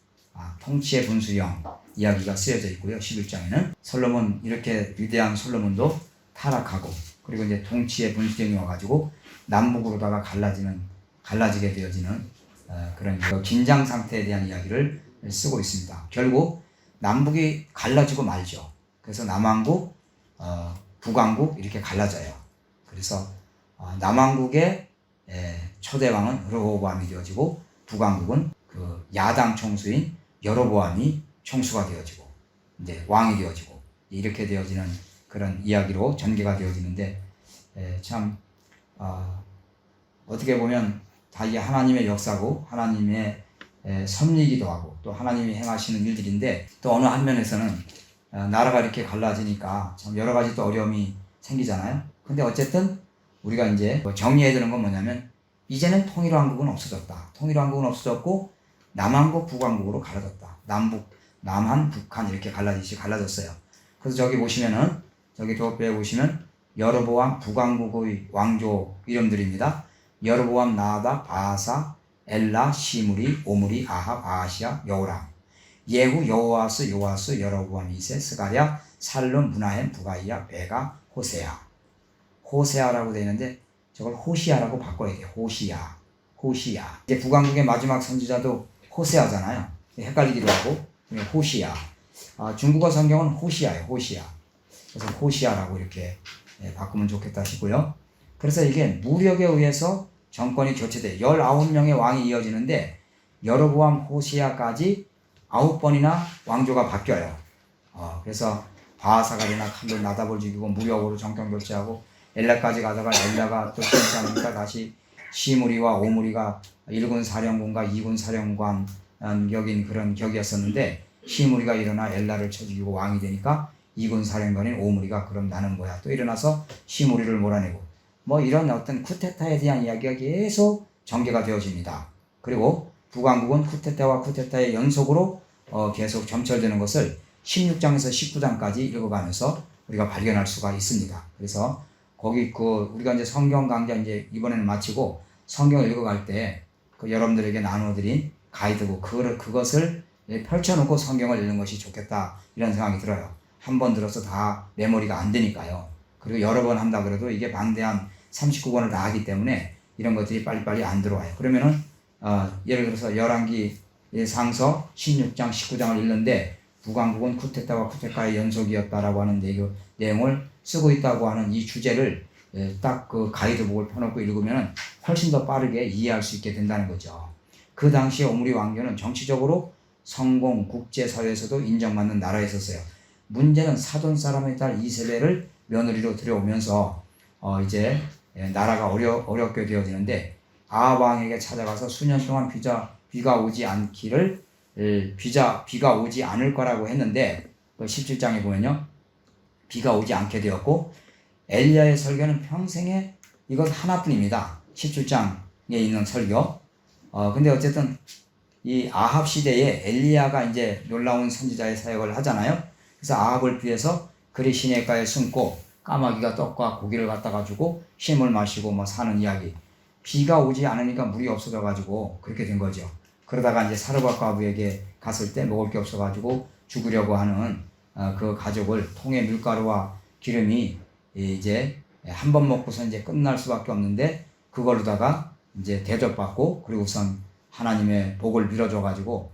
통치의 분수령 이야기가 쓰여져 있고요. 11장에는 솔로몬, 이렇게 위대한 솔로몬도 타락하고, 그리고 이제 통치의 분수령이 와가지고 남북으로다가 갈라지게 되어지는 그런 긴장 상태에 대한 이야기를 쓰고 있습니다. 결국 남북이 갈라지고 말죠. 그래서 남왕국, 북왕국 이렇게 갈라져요. 그래서 남왕국의 초대왕은 르호보암이 되어지고 북왕국은 그 야당 총수인 여로보암이 총수가 되어지고 이제 왕이 되어지고 이렇게 되어지는 그런 이야기로 전개가 되어지는데 참 어떻게 보면 다 이게 하나님의 역사고 하나님의 섭리이기도 하고 또 하나님이 행하시는 일들인데 또 어느 한면에서는 나라가 이렇게 갈라지니까 참 여러 가지 또 어려움이 생기잖아요. 근데 어쨌든 우리가 이제 정리해야 되는 건 뭐냐면 이제는 통일왕국은 없어졌다. 통일왕국은 없어졌고 남한국, 북왕국으로 갈라졌다. 남북, 남한, 북한 이렇게 갈라졌어요. 그래서 저기 보시면은 저기 도표에 보시면 여로보암 북왕국의 왕조 이름들입니다. 여로보암, 나답, 바사, 엘라, 시므리, 오므리, 아합, 아하시아, 여호람, 예후, 여호아스, 여로보암 2세, 스가랴, 살룸, 무나헴, 부가이야, 베가, 호세아. 호세아라고 되어 있는데 저걸 호시아라고 바꿔야 돼요. 호시아. 이제 북왕국의 마지막 선지자도 호세아잖아요. 헷갈리기도 하고 호시아. 중국어 성경은 호시아예요. 호시아. 그래서 호시아라고 이렇게 바꾸면 좋겠다 싶고요. 그래서 이게 무력에 의해서 정권이 교체돼 19명의 왕이 이어지는데 여로보암, 호시아까지 9번이나 왕조가 바뀌어요. 그래서 바하사갈이나 칼로 나답을 죽이고 무력으로 정권 교체하고 엘라까지 가다가 엘라가 또 괜찮지 않으니까 다시 시므리와 오므리가 1군 사령관과 2군 사령관 여긴 그런 격이었었는데 시므리가 일어나 엘라를 쳐 죽이고 왕이 되니까 2군 사령관인 오므리가 그럼 나는 뭐야 또 일어나서 시므리를 몰아내고 이런 어떤 쿠데타에 대한 이야기가 계속 전개가 되어집니다. 그리고 북왕국은 쿠데타와 쿠데타의 연속으로 계속 점철되는 것을 16장에서 19장까지 읽어가면서 우리가 발견할 수가 있습니다. 그래서 거기 우리가 이제 성경 강좌 이제 이번에는 마치고 성경을 읽어갈 때 여러분들에게 나눠드린 가이드북 그것을 펼쳐놓고 성경을 읽는 것이 좋겠다 이런 생각이 들어요. 한 번 들어서 다 메모리가 안 되니까요. 그리고 여러 번 한다 그래도 이게 방대한 39권을 다 하기 때문에 이런 것들이 빨리빨리 안 들어와요. 그러면은 예를 들어서 열왕기 상서 16장 19장을 읽는데 북왕국은 쿠데타와 쿠데타의 연속이었다라고 하는 내용을 쓰고 있다고 하는 이 주제를 딱 그 가이드북을 펴놓고 읽으면 훨씬 더 빠르게 이해할 수 있게 된다는 거죠. 그 당시에 오므리 왕조는 정치적으로 성공 국제사회에서도 인정받는 나라였었어요. 문제는 사돈 사람의 딸 이세벨을 며느리로 들여오면서 이제 나라가 어렵게 되어지는데 아합 왕에게 찾아가서 수년 동안 비가 오지 않기를 비가 오지 않을 거라고 했는데 17장에 보면요 비가 오지 않게 되었고 엘리야의 설교는 평생에 이것 하나뿐입니다. 17장에 있는 설교. 근데 어쨌든 이 아합 시대에 엘리야가 이제 놀라운 선지자의 사역을 하잖아요. 그래서 아합을 피해서 그리 시내가에 숨고 까마귀가 떡과 고기를 갖다가 주고 힘을 마시고 뭐 사는 이야기. 비가 오지 않으니까 물이 없어져 가지고 그렇게 된 거죠. 그러다가 이제 사르밧 과부에게 갔을 때 먹을 게 없어 가지고 죽으려고 하는 그 가족을 통에 밀가루와 기름이 이제 한 번 먹고서 이제 끝날 수밖에 없는데 그걸로다가 이제 대접받고 그리고 우선 하나님의 복을 빌어줘 가지고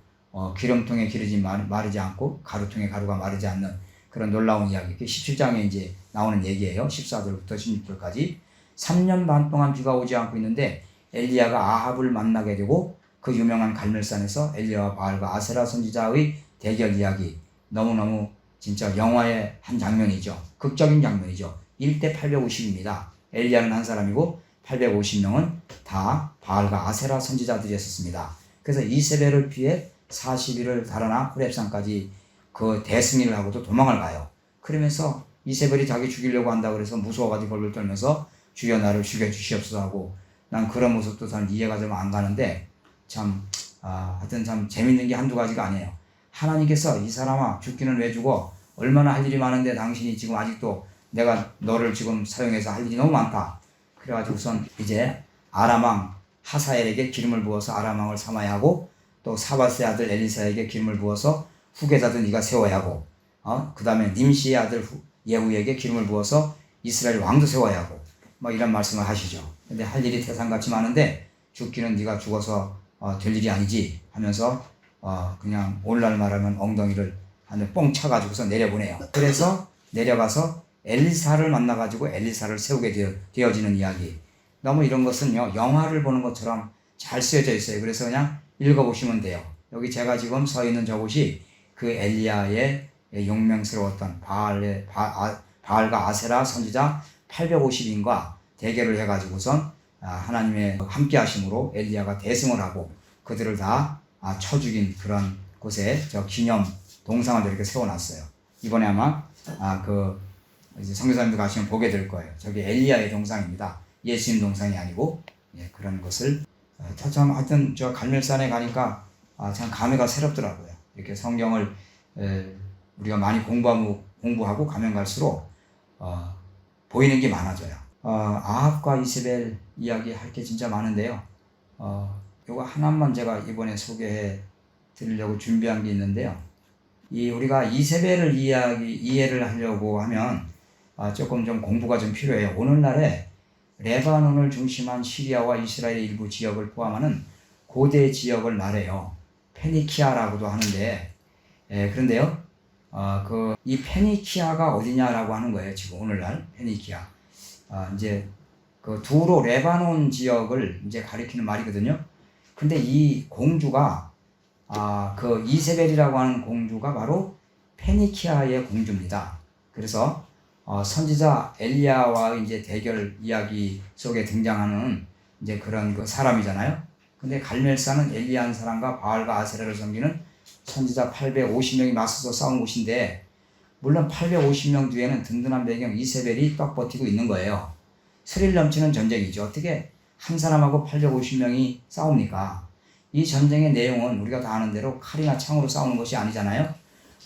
기름통에 기름이 마르지 않고 가루통에 가루가 마르지 않는 그런 놀라운 이야기. 17장에 이제 나오는 얘기예요. 14절부터 16절까지 3년 반 동안 비가 오지 않고 있는데 엘리야가 아합을 만나게 되고 그 유명한 갈멜산에서 엘리야와 바알과 아세라 선지자의 대결 이야기. 너무너무 진짜 영화의 한 장면이죠. 극적인 장면이죠. 1대 850입니다. 엘리야는 한 사람이고 850명은 다 바알과 아세라 선지자들이었습니다. 그래서 이세벨을 피해 40일을 달아나 호렙산까지 그 대승리를 하고도 도망을 가요. 그러면서 이세벨이 자기 죽이려고 한다 그래서 무서워가지고 벌벌 떨면서 주여 나를 죽여주시옵소서 하고 난 그런 모습도 잘 이해가 좀 안 가는데 참 하여튼 참 재밌는 게 한두 가지가 아니에요. 하나님께서 이 사람아 죽기는 왜 죽어? 얼마나 할 일이 많은데 당신이 지금 아직도 내가 너를 지금 사용해서 할 일이 너무 많다. 그래가지고 우선 이제 아람왕 하사엘에게 기름을 부어서 아람왕을 삼아야 하고 또 사밧의 아들 엘리사에게 기름을 부어서 후계자도 네가 세워야 하고 그 다음에 님시의 아들 예후에게 기름을 부어서 이스라엘 왕도 세워야 하고 뭐 이런 말씀을 하시죠. 근데 할 일이 태산같이 많은데 죽기는 네가 죽어서 될 일이 아니지 하면서 그냥 오늘날 말하면 엉덩이를 한 대 뻥 차가지고서 내려보내요. 그래서 내려가서 엘리사를 만나가지고 엘리사를 세우게 되어지는 이야기. 너무 이런 것은요 영화를 보는 것처럼 잘 쓰여져 있어요. 그래서 그냥 읽어보시면 돼요. 여기 제가 지금 서 있는 저곳이 그 엘리야의 용맹스러웠던 바알과 아세라 선지자 850인과 대결을 해가지고선 하나님의 함께 하심으로 엘리야가 대승을 하고 그들을 다 쳐 죽인 그런 곳에 저 기념 동상을 이렇게 세워놨어요. 이번에 아마 이제 선교사님들 가시면 보게 될 거예요. 저기 엘리야의 동상입니다. 예수님 동상이 아니고 그런 것을 참 하여튼 저 갈멜산에 가니까 참 감회가 새롭더라고요. 이렇게 성경을 우리가 많이 공부하고 가면 갈수록 보이는 게 많아져요. 아합과 이세벨 이야기 할 게 진짜 많은데요. 요거 하나만 제가 이번에 소개해 드리려고 준비한 게 있는데요. 우리가 이세벨을 이해를 하려고 하면 조금 좀 공부가 좀 필요해요. 오늘날에 레바논을 중심한 시리아와 이스라엘의 일부 지역을 포함하는 고대 지역을 말해요. 페니키아라고도 하는데, 그런데요, 이 페니키아가 어디냐라고 하는 거예요. 지금 오늘날 페니키아. 이제 그 두로 레바논 지역을 이제 가리키는 말이거든요. 근데 이 공주가 그 이세벨이라고 하는 공주가 바로 페니키아의 공주입니다. 그래서 선지자 엘리야와 이제 대결 이야기 속에 등장하는 이제 그런 그 사람이잖아요. 근데 갈멜산은 엘리야 한 사람과 바알과 아세라를 섬기는 선지자 850명이 맞서서 싸운 곳인데 물론 850명 뒤에는 든든한 배경 이세벨이 딱 버티고 있는 거예요. 스릴 넘치는 전쟁이죠. 어떻게 한 사람하고 850명이 싸웁니까? 이 전쟁의 내용은 우리가 다 아는 대로 칼이나 창으로 싸우는 것이 아니잖아요.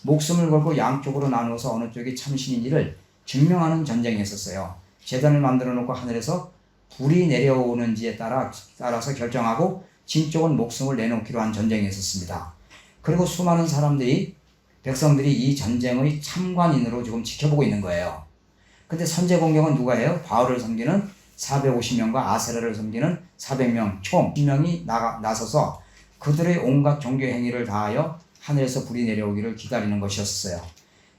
목숨을 걸고 양쪽으로 나누어서 어느 쪽이 참신인지를 증명하는 전쟁이었었어요. 재단을 만들어 놓고 하늘에서 불이 내려오는지에 따라서 결정하고 진 쪽은 목숨을 내놓기로 한 전쟁이었었습니다. 그리고 수많은 백성들이 이 전쟁의 참관인으로 지금 지켜보고 있는 거예요. 근데 선제 공격은 누가 해요? 바알을 섬기는 450명과 아세라를 섬기는 400명, 총 10명이 나서서 그들의 온갖 종교 행위를 다하여 하늘에서 불이 내려오기를 기다리는 것이었어요.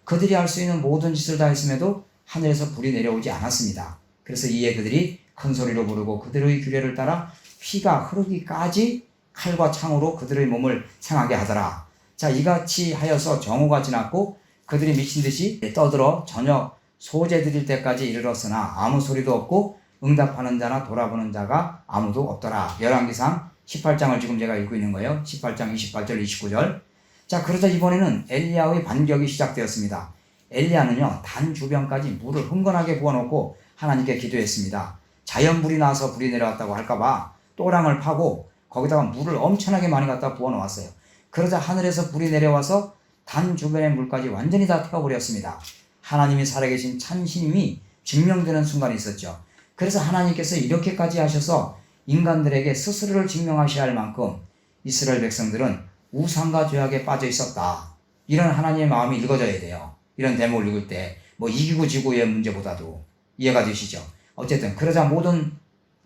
그들이 할 수 있는 모든 짓을 다 했음에도 하늘에서 불이 내려오지 않았습니다. 그래서 이에 그들이 큰 소리로 부르고 그들의 규례를 따라 피가 흐르기까지 칼과 창으로 그들의 몸을 상하게 하더라. 자, 이같이 하여서 정오가 지났고 그들이 미친 듯이 떠들어 저녁 소재 드릴 때까지 이르렀으나 아무 소리도 없고 응답하는 자나 돌아보는 자가 아무도 없더라. 열왕기상 18장을 지금 제가 읽고 있는 거예요. 18장 28절 29절. 자, 그러자 이번에는 엘리야의 반격이 시작되었습니다. 엘리야는요, 단 주변까지 물을 흥건하게 부어놓고 하나님께 기도했습니다. 자연불이 나서 불이 내려왔다고 할까봐 또랑을 파고 거기다가 물을 엄청나게 많이 갖다 부어놓았어요. 그러자 하늘에서 불이 내려와서 단 주변의 물까지 완전히 다 태워버렸습니다. 하나님이 살아계신 참신임이 증명되는 순간이 있었죠. 그래서 하나님께서 이렇게까지 하셔서 인간들에게 스스로를 증명하셔야 할 만큼 이스라엘 백성들은 우상과 죄악에 빠져 있었다. 이런 하나님의 마음이 읽어져야 돼요. 이런 대목을 읽을 때 뭐 이기고 지고의 문제보다도 이해가 되시죠? 어쨌든 그러자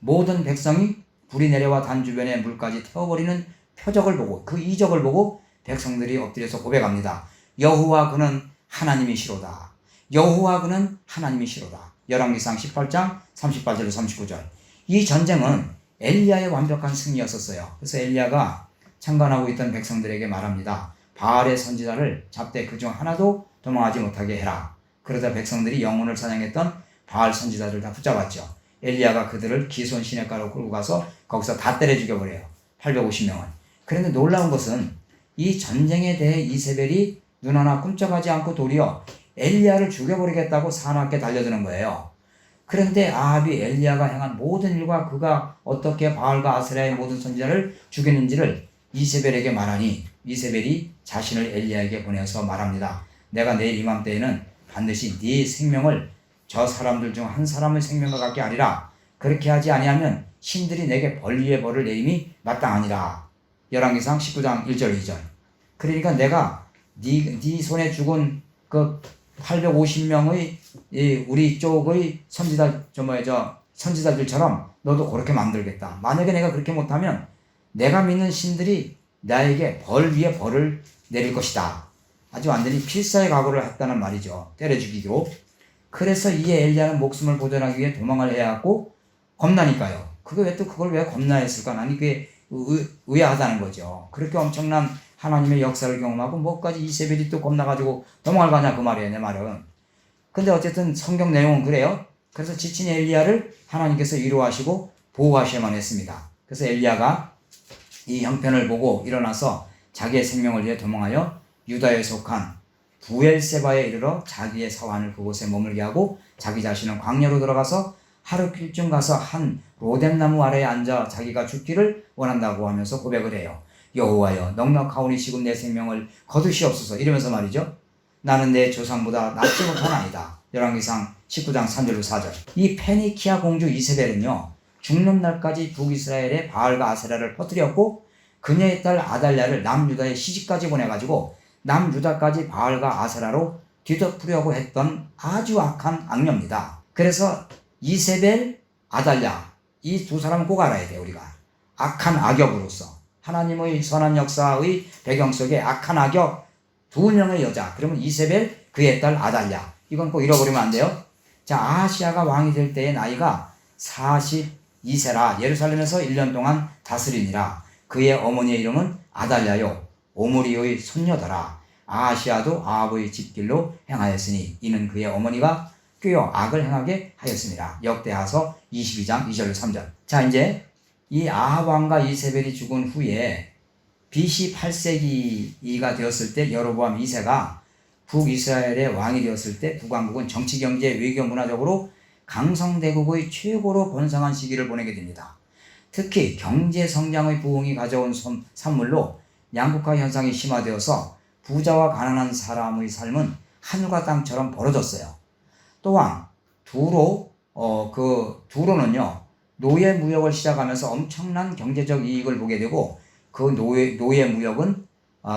모든 백성이 불이 내려와 단 주변의 물까지 태워버리는 표적을 보고 그 이적을 보고 백성들이 엎드려서 고백합니다. 여호와 그는 하나님이시로다. 여호와 그는 하나님이시로다. 열왕기상 18장 38절로 39절. 이 전쟁은 엘리야의 완벽한 승리였었어요. 그래서 엘리야가 참관하고 있던 백성들에게 말합니다. 바알의 선지자를 잡되 그중 하나도 도망하지 못하게 해라. 그러자 백성들이 영혼을 사냥했던 바알 선지자들 다 붙잡았죠. 엘리야가 그들을 기손 시냇가로 끌고 가서 거기서 다 때려 죽여버려요. 850명을. 그런데 놀라운 것은 이 전쟁에 대해 이세벨이 눈 하나 꿈쩍하지 않고 도리어 엘리야를 죽여버리겠다고 사납게 달려드는 거예요. 그런데 아합이 엘리야가 행한 모든 일과 그가 어떻게 바알과 아세라의 모든 선지자를 죽였는지를 이세벨에게 말하니 이세벨이 자신을 엘리야에게 보내서 말합니다. 내가 내일 이맘때에는 반드시 네 생명을 저 사람들 중 한 사람의 생명과 같게 하리라. 그렇게 하지 아니하면 신들이 내게 벌 위에 벌을 내림이 마땅하니라. 열왕기상 19장 1절 2절. 그러니까 내가 네 손에 죽은 그 850명의 우리 쪽의 선지자들처럼 너도 그렇게 만들겠다. 만약에 내가 그렇게 못하면 내가 믿는 신들이 나에게 벌 위에 벌을 내릴 것이다. 아주 완전히 필사의 각오를 했다는 말이죠. 때려 죽이기로. 그래서 이에 엘리야는 목숨을 보존하기 위해 도망을 해야 하고 겁나니까요. 그걸 왜 겁나했을까? 나니 그게 의아하다는 거죠. 그렇게 엄청난 하나님의 역사를 경험하고 뭐까지 이세벨이 또 겁나가지고 도망을 가냐 그 말이에요. 내 말은. 근데 어쨌든 성경 내용은 그래요. 그래서 지친 엘리야를 하나님께서 위로하시고 보호하셔야만 했습니다. 그래서 엘리야가 이 형편을 보고 일어나서 자기의 생명을 위해 도망하여 유다에 속한 부엘세바에 이르러 자기의 사환을 그곳에 머물게 하고 자기 자신은 광야로 들어가서 하루길쯤 가서 한 로뎀나무 아래에 앉아 자기가 죽기를 원한다고 하면서 고백을 해요. 여호와여 넉넉하오니 지금 내 생명을 거두시옵소서. 이러면서 말이죠. 나는 내 조상보다 낫지 못한 아이다. 열왕기상 19장 3절로 4절. 이 페니키아 공주 이세벨은요, 죽는 날까지 북이스라엘의 바알과 아세라를 퍼뜨렸고 그녀의 딸 아달랴를 남유다에 시집까지 보내가지고 남유다까지 바알과 아세라로 뒤덮으려고 했던 아주 악한 악녀입니다. 그래서 이세벨, 아달랴 이 두 사람은 꼭 알아야 돼요. 우리가 악한 악역으로서 하나님의 선한 역사의 배경 속에 악한 악역 두 명의 여자, 그러면 이세벨, 그의 딸 아달랴, 이건 꼭 잃어버리면 안 돼요. 자, 아하시아가 왕이 될 때의 나이가 42세라 예루살렘에서 1년 동안 다스리니라. 그의 어머니의 이름은 아달랴요 오므리의 손녀더라. 아하시아도 아합의 집길로 행하였으니 이는 그의 어머니가 꾀어 악을 행하게 하였습니다. 역대하서 22장 2절 3절. 자, 이제 이 아합 왕과 이세벨이 죽은 후에 BC 8세기가 되었을 때 여로보암 2세가 북이스라엘의 왕이 되었을 때 북왕국은 정치, 경제, 외교, 문화적으로 강성대국의 최고로 번성한 시기를 보내게 됩니다. 특히 경제 성장의 부흥이 가져온 산물로 양극화 현상이 심화되어서 부자와 가난한 사람의 삶은 하늘과 땅처럼 벌어졌어요. 또한 두로는요, 노예 무역을 시작하면서 엄청난 경제적 이익을 보게 되고, 그 노예 무역은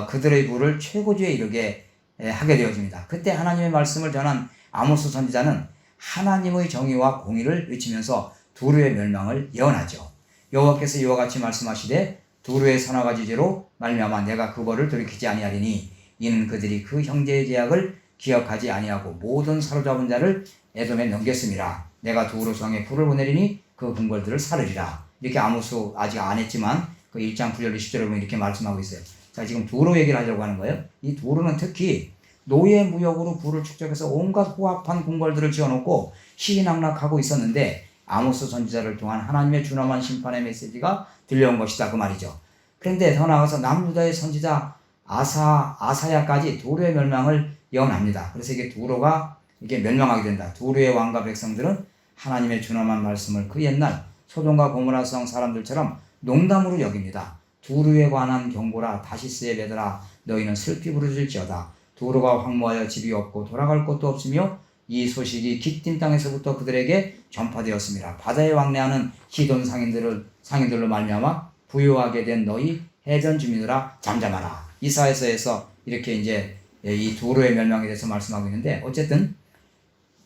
그들의 부를 최고조에 이르게 하게 되어집니다. 그때 하나님의 말씀을 전한 아모스 선지자는 하나님의 정의와 공의를 외치면서 두로의 멸망을 예언하죠. 여호와께서 이와 같이 말씀하시되 두로의 선악가지 죄로 말미암아 내가 그 벌을 돌이키지 아니하리니 이는 그들이 그 형제의 계약을 기억하지 아니하고 모든 사로잡은 자를 에돔에 넘겼음이라. 내가 두로 성에 불을 보내리니 그 궁궐들을 사르리라. 이렇게 아모스 아직 안 했지만 그 1장 9절 10절에 보면 이렇게 말씀하고 있어요. 자, 지금 두로 얘기를 하려고 하는 거예요. 이 두로는 특히 노예 무역으로 부를 축적해서 온갖 호합한 궁궐들을 지어놓고 희희낙락하고 있었는데 아모스 선지자를 통한 하나님의 준엄한 심판의 메시지가 들려온 것이다 그 말이죠. 그런데 더 나아가서 남유다의 선지자 아사야까지 두로의 멸망을 예언합니다. 그래서 이게 두로가 이게 멸망하게 된다. 두로의 왕과 백성들은 하나님의 준엄한 말씀을 그 옛날 소돔과 고모라성 사람들처럼 농담으로 여깁니다. 두로에 관한 경고라. 다시스의 베드라 너희는 슬피 부르짖을지어다. 두로가 황무하여 집이 없고 돌아갈 곳도 없으며 이 소식이 기띔 땅에서부터 그들에게 전파되었습니다. 바다에 왕래하는 시돈 상인들로 말미암아 부유하게 된 너희 해변 주민들아 잠잠하라. 이사야서에서 이렇게 이제 이 두로의 멸망에 대해서 말씀하고 있는데, 어쨌든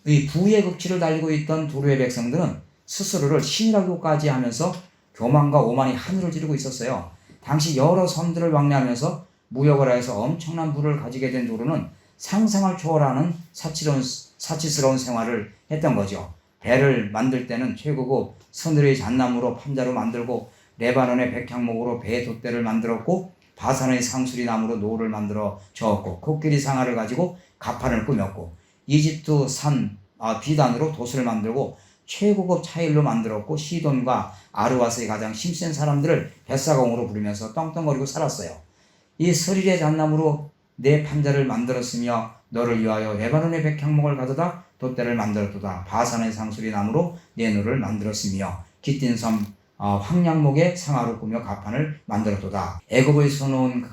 이 부의 극치를 달리고 있던 두로의 백성들은 스스로를 신이라고까지 하면서 교만과 오만이 하늘을 찌르고 있었어요. 당시 여러 섬들을 왕래하면서 무역을 하여서 엄청난 부를 가지게 된 두로는 상상을 초월하는 사치스러운 생활을 했던 거죠. 배를 만들 때는 최고급 서늘의 잣나무로 판자로 만들고, 레바논의 백향목으로 배 돛대를 만들었고, 바산의 상수리 나무로 노를 만들어 저었고, 코끼리 상아를 가지고 가판을 꾸몄고, 이집트 산 비단으로 돛을 만들고 최고급 차일로 만들었고, 시돈과 아르와스의 가장 힘센 사람들을 뱃사공으로 부르면서 떵떵거리고 살았어요. 이 스릴의 잣나무로 내 판자를 만들었으며 너를 위하여 레바논의 백향목을 가져다 돛대를 만들었도다. 바산의 상수리 나무로 내 노를 만들었으며 기띔 섬 황량목의 상아로 꾸며 가판을 만들었도다. 애굽의 수놓은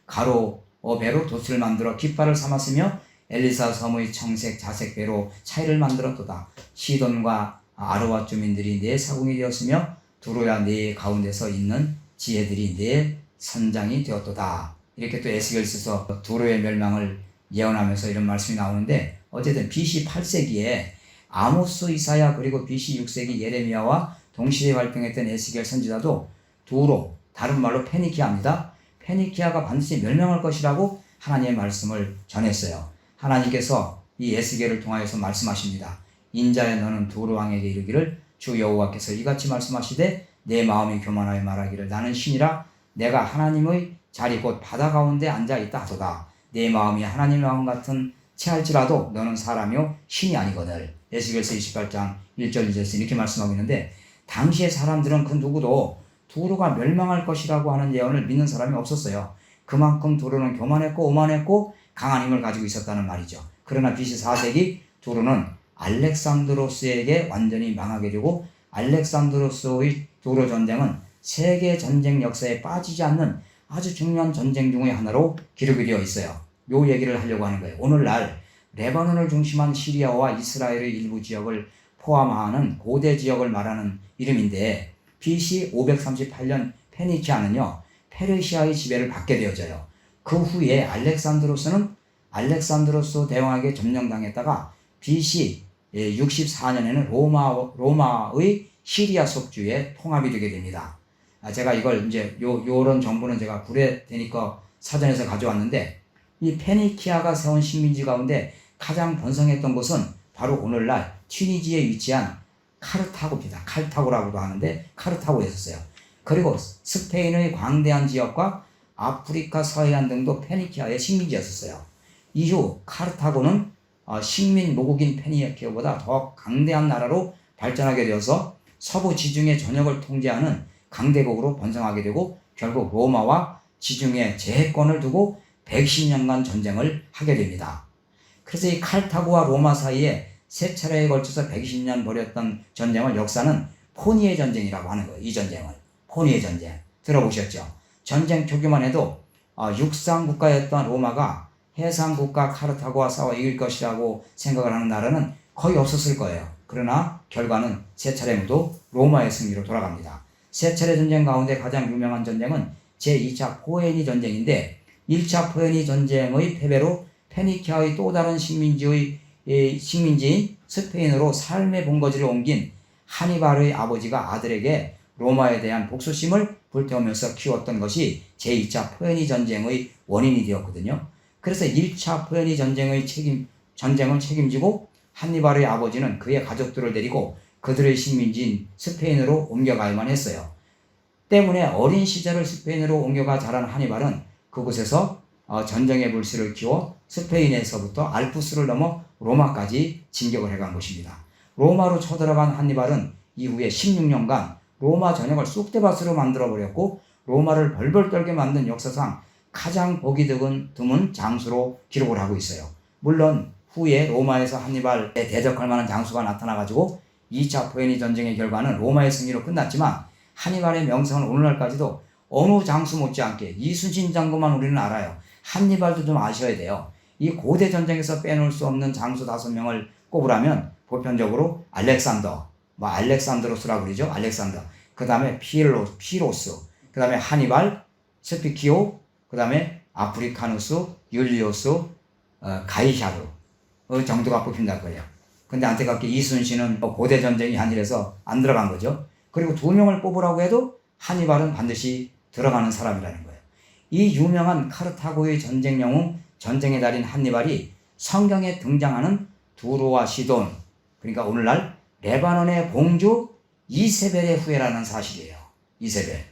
가로 배로 돛을 만들어 깃발을 삼았으며 엘리사 섬의 청색 자색 배로 차이를 만들었도다. 시돈과 아르와 주민들이 내 사궁이 되었으며 두로야 내 가운데서 있는 지혜들이 내 선장이 되었도다. 이렇게 또 에스겔서에서 두로의 멸망을 예언하면서 이런 말씀이 나오는데, 어쨌든 BC 8세기에 아모스, 이사야, 그리고 BC 6세기 예레미야와 동시에 활동했던 에스겔 선지자도 두로, 다른 말로 페니키아입니다. 페니키아가 반드시 멸망할 것이라고 하나님의 말씀을 전했어요. 하나님께서 이 에스겔을 통하여서 말씀하십니다. 인자야 너는 두로 왕에게 이르기를 주 여호와께서 이같이 말씀하시되 내 마음이 교만하여 말하기를 나는 신이라 내가 하나님의 자리 곧 바다 가운데 앉아 있다 하도다. 내 마음이 하나님의 마음 같은 체할지라도 너는 사람이요 신이 아니거늘. 에스겔서 28장 1절 2절에서 이렇게 말씀하고 있는데, 당시의 사람들은 그 누구도 두로가 멸망할 것이라고 하는 예언을 믿는 사람이 없었어요. 그만큼 두로는 교만했고 오만했고 강한 힘을 가지고 있었다는 말이죠. 그러나 BC 4세기 두로는 알렉산드로스에게 완전히 망하게 되고, 알렉산드로스의 두로 전쟁은 세계 전쟁 역사에 빠지지 않는 아주 중요한 전쟁 중의 하나로 기록이 되어 있어요. 요 얘기를 하려고 하는 거예요. 오늘날 레바논을 중심한 시리아와 이스라엘의 일부 지역을 포함하는 고대 지역을 말하는 이름인데, BC 538년 페니키아는요 페르시아의 지배를 받게 되어져요. 그 후에 알렉산드로스 대왕에게 점령당했다가 BC 64년에는 로마의 시리아 속주에 통합이 되게 됩니다. 제가 이걸 이제 요런 정보는 제가 구레데니커 사전에서 가져왔는데, 이 페니키아가 세운 식민지 가운데 가장 번성했던 곳은 바로 오늘날 튀니지에 위치한 카르타고입니다. 칼타고라고도 하는데 카르타고였었어요. 그리고 스페인의 광대한 지역과 아프리카 서해안 등도 페니키아의 식민지였었어요. 이후 카르타고는 식민 모국인 페니키아보다 더 강대한 나라로 발전하게 되어서 서부 지중해 전역을 통제하는 강대국으로 번성하게 되고, 결국 로마와 지중해 제해권을 두고 110년간 전쟁을 하게 됩니다. 그래서 이 칼타고와 로마 사이에 세 차례에 걸쳐서 120년 벌였던 전쟁을 역사는 포니의 전쟁이라고 하는 거예요. 이 전쟁을 포니의 전쟁 들어보셨죠? 전쟁 초기만 해도 육상 국가였던 로마가 해상 국가 카르타고와 싸워 이길 것이라고 생각을 하는 나라는 거의 없었을 거예요. 그러나 결과는 세 차례 모두 로마의 승리로 돌아갑니다. 세 차례 전쟁 가운데 가장 유명한 전쟁은 제2차 포에니 전쟁인데 1차 포에니 전쟁의 패배로 페니키아의 또 다른 식민지인 스페인으로 삶의 본거지를 옮긴 하니발의 아버지가 아들에게 로마에 대한 복수심을 불태우면서 키웠던 것이 제2차 포에니 전쟁의 원인이 되었거든요. 그래서 1차 포에니 전쟁을 책임지고 한니발의 아버지는 그의 가족들을 데리고 그들의 식민지인 스페인으로 옮겨가야만 했어요. 때문에 어린 시절을 스페인으로 옮겨가 자란 한니발은 그곳에서 전쟁의 불씨를 키워 스페인에서부터 알프스를 넘어 로마까지 진격을 해간 것입니다. 로마로 쳐들어간 한니발은 이후에 16년간 로마 전역을 쑥대밭으로 만들어버렸고 로마를 벌벌 떨게 만든 역사상 가장 보기 드문 장수로 기록을 하고 있어요. 물론 후에 로마에서 한니발에 대적할 만한 장수가 나타나가지고 2차 포에니 전쟁의 결과는 로마의 승리로 끝났지만 한니발의 명성은 오늘날까지도 어느 장수 못지않게 이순신 장군만 우리는 알아요. 한니발도 좀 아셔야 돼요. 이 고대 전쟁에서 빼놓을 수 없는 장수 5명을 꼽으라면 보편적으로 알렉산드로스라고 그러죠. 알렉산더. 그 다음에 피로스. 그 다음에 하니발, 스피키오. 그 다음에 아프리카누스, 율리오스, 가이샤르 정도가 뽑힌다 거예요. 근데 안타깝게 이순신은 고대 전쟁이 한일에서 안 들어간 거죠. 그리고 2명을 뽑으라고 해도 하니발은 반드시 들어가는 사람이라는 거예요. 이 유명한 카르타고의 전쟁 영웅, 전쟁의 달인 한니발이 성경에 등장하는 두로와 시돈, 그러니까 오늘날 레바논의 공주 이세벨의 후예라는 사실이에요. 이세벨.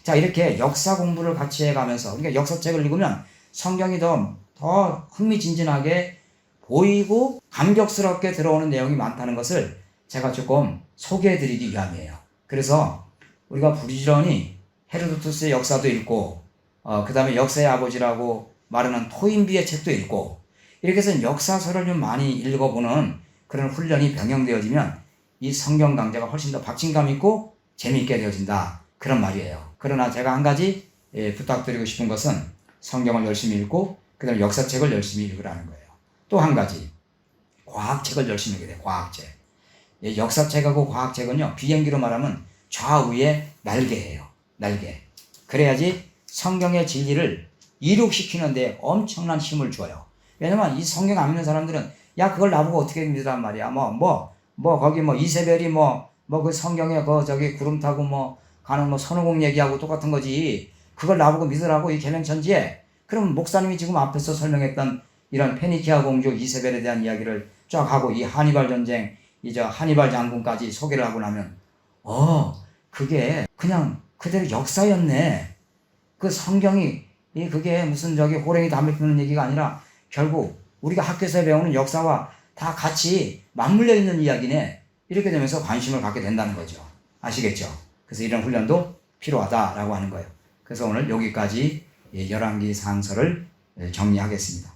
자, 이렇게 역사 공부를 같이 해가면서, 그러니까 역사책을 읽으면 성경이 더 흥미진진하게 보이고 감격스럽게 들어오는 내용이 많다는 것을 제가 조금 소개해드리기 위함이에요. 그래서 우리가 부지런히 헤로도투스의 역사도 읽고, 그 다음에 역사의 아버지라고 말하는 토인비의 책도 읽고, 이렇게 해서 역사서를 좀 많이 읽어보는 그런 훈련이 병행되어지면 이 성경 강좌가 훨씬 더 박진감 있고 재미있게 되어진다. 그런 말이에요. 그러나 제가 한 가지 부탁드리고 싶은 것은 성경을 열심히 읽고 그 다음에 역사책을 열심히 읽으라는 거예요. 또 한 가지, 과학책을 열심히 읽어야 돼요. 과학책. 역사책하고 과학책은요, 비행기로 말하면 좌우의 날개예요. 날개. 그래야지 성경의 진리를 이룩시키는데 엄청난 힘을 줘요. 왜냐면 이 성경 안 믿는 사람들은 야, 그걸 나보고 어떻게 믿으란 말이야. 거기 이세벨이 그 성경에 저기 구름 타고 가는 손오공 얘기하고 똑같은 거지. 그걸 나보고 믿으라고 이 계명천지에. 그럼 목사님이 지금 앞에서 설명했던 이런 페니키아 공주 이세벨에 대한 이야기를 쫙 하고 이 하니발 전쟁, 하니발 장군까지 소개를 하고 나면, 그게 그냥 그대로 역사였네. 그 성경이, 그게 무슨 호랭이 담배 피우는 얘기가 아니라 결국 우리가 학교에서 배우는 역사와 다 같이 맞물려 있는 이야기네. 이렇게 되면서 관심을 갖게 된다는 거죠. 아시겠죠? 그래서 이런 훈련도 필요하다라고 하는 거예요. 그래서 오늘 여기까지 열왕기 상서를 정리하겠습니다.